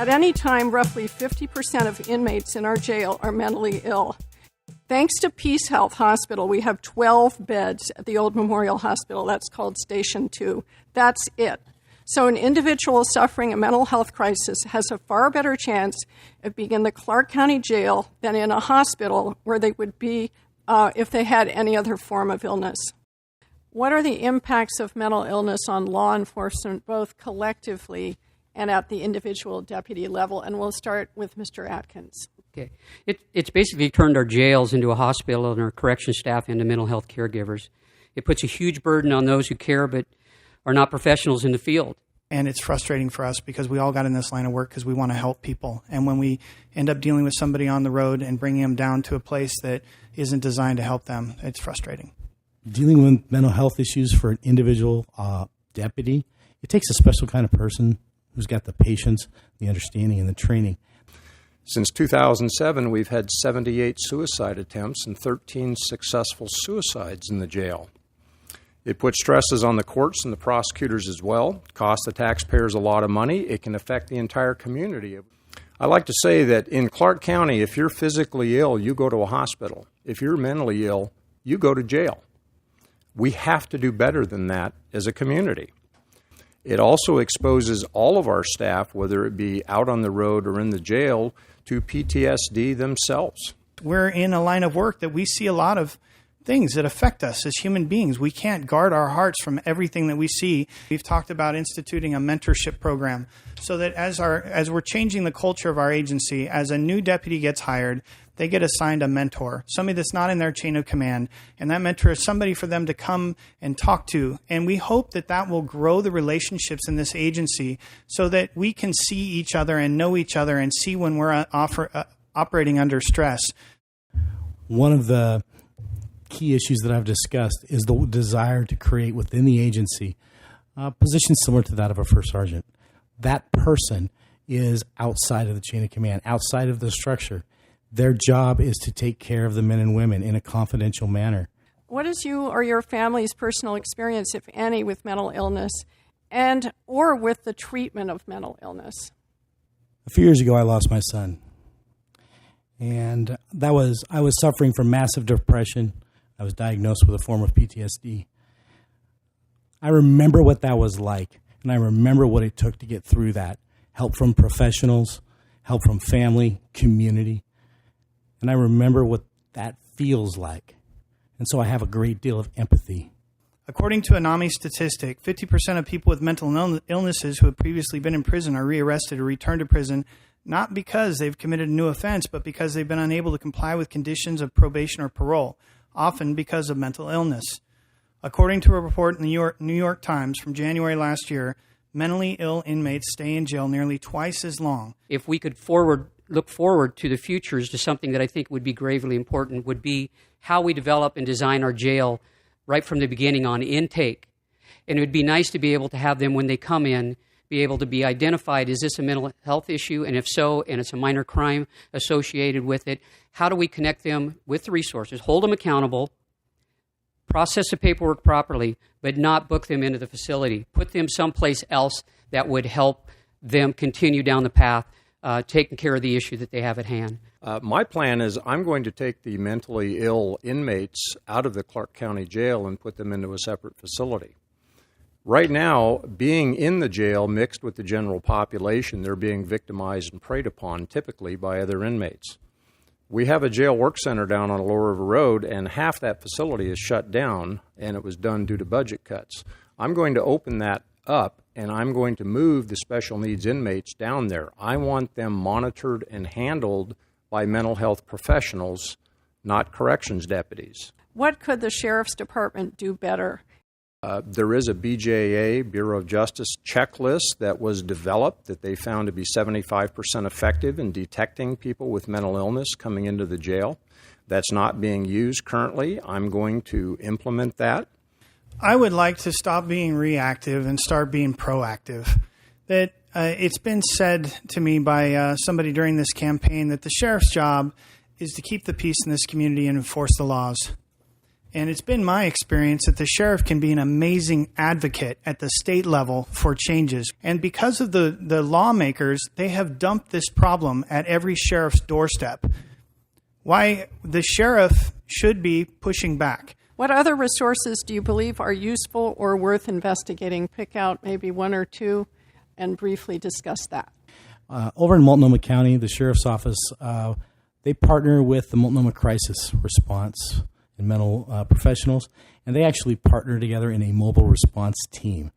At any time, roughly 50% of inmates in our jail are mentally ill. Thanks to Peace Health Hospital, we have 12 beds at the old Memorial Hospital. That's called Station 2. That's it. So an individual suffering a mental health crisis has a far better chance of being in the Clark County Jail than in a hospital where they would be if they had any other form of illness. What are the impacts of mental illness on law enforcement, both collectively and at the individual deputy level? And we'll start with Mr. Atkins. Okay. It's basically turned our jails into a hospital and our correction staff into mental health caregivers. It puts a huge burden on those who care but are not professionals in the field. And it's frustrating for us because we all got in this line of work because we want to help people. And when we end up dealing with somebody on the road and bringing them down to a place that isn't designed to help them, it's frustrating. Dealing with mental health issues for an individual deputy, it takes a special kind of person who's got the patience, the understanding, and the training. Since 2007, we've had 78 suicide attempts and 13 successful suicides in the jail. It puts stresses on the courts and the prosecutors as well. It costs the taxpayers a lot of money. It can affect the entire community. I like to say that in Clark County, if you're physically ill, you go to a hospital. If you're mentally ill, you go to jail. We have to do better than that as a community. It also exposes all of our staff, whether it be out on the road or in the jail, to PTSD themselves. We're in a line of work that we see a lot of things that affect us as human beings. We can't guard our hearts from everything that we see. We've talked about instituting a mentorship program so that as we're changing the culture of our agency, as a new deputy gets hired, they get assigned a mentor, somebody that's not in their chain of command. And that mentor is somebody for them to come and talk to. And we hope that that will grow the relationships in this agency so that we can see each other and know each other and see when we're operating under stress. One of the key issues that I've discussed is the desire to create within the agency a position similar to that of a first sergeant. That person is outside of the chain of command, outside of the structure. Their job is to take care of the men and women in a confidential manner. What is you or your family's personal experience, if any, with mental illness and or with the treatment of mental illness? A few years ago, I lost my son. And I was suffering from massive depression. I was diagnosed with a form of PTSD. I remember what that was like, and I remember what it took to get through that. Help from professionals, help from family, community. And I remember what that feels like. And so I have a great deal of empathy. According to a NAMI statistic, 50% of people with mental illnesses who have previously been in prison are rearrested or returned to prison, not because they've committed a new offense, but because they've been unable to comply with conditions of probation or parole, often because of mental illness. According to a report in the New York Times from January last year, mentally ill inmates stay in jail nearly twice as long. If we could look forward to the futures, to something that I think would be gravely important, would be how we develop and design our jail right from the beginning on intake. And it would be nice to be able to have them, when they come in, be able to be identified, is this a mental health issue? And if so, and it's a minor crime associated with it, how do we connect them with the resources, hold them accountable, process the paperwork properly, but not book them into the facility, put them someplace else that would help them continue down the path, taking care of the issue that they have at hand. My plan is I'm going to take the mentally ill inmates out of the Clark County Jail and put them into a separate facility. Right now, being in the jail mixed with the general population, they're being victimized and preyed upon typically by other inmates. We have a jail work center down on Lower River Road, and half that facility is shut down, and it was done due to budget cuts. I'm going to open that up, and I'm going to move the special needs inmates down there. I want them monitored and handled by mental health professionals, not corrections deputies. What could the Sheriff's Department do better? There is a BJA, Bureau of Justice, checklist that was developed that they found to be 75% effective in detecting people with mental illness coming into the jail. That's not being used currently. I'm going to implement that. I would like to stop being reactive and start being proactive. That it's been said to me by somebody during this campaign that the sheriff's job is to keep the peace in this community and enforce the laws. And it's been my experience that the sheriff can be an amazing advocate at the state level for changes. And because of the lawmakers, they have dumped this problem at every sheriff's doorstep. Why the sheriff should be pushing back. What other resources do you believe are useful or worth investigating? Pick out maybe one or two and briefly discuss that. Over in Multnomah County, the sheriff's office, they partner with the Multnomah Crisis Response and mental professionals, and they actually partner together in a mobile response team.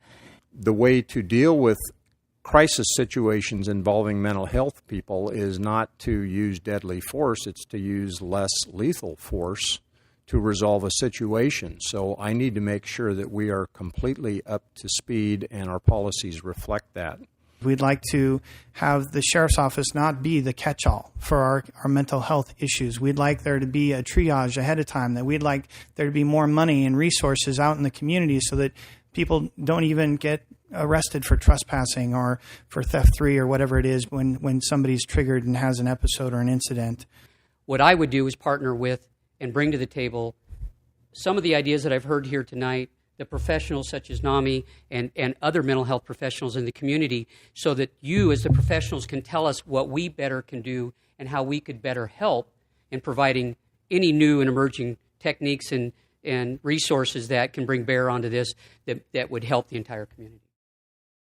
The way to deal with crisis situations involving mental health people is not to use deadly force, it's to use less lethal force to resolve a situation. So I need to make sure that we are completely up to speed and our policies reflect that. We'd like to have the sheriff's office not be the catch-all for our mental health issues. We'd like there to be a triage ahead of time, that we'd like there to be more money and resources out in the community so that people don't even get arrested for trespassing or for theft 3 or whatever it is when somebody's triggered and has an episode or an incident. What I would do is partner with and bring to the table some of the ideas that I've heard here tonight, the professionals such as NAMI and other mental health professionals in the community, so that you as the professionals can tell us what we better can do and how we could better help in providing any new and emerging techniques and resources that can bring bear onto this that would help the entire community.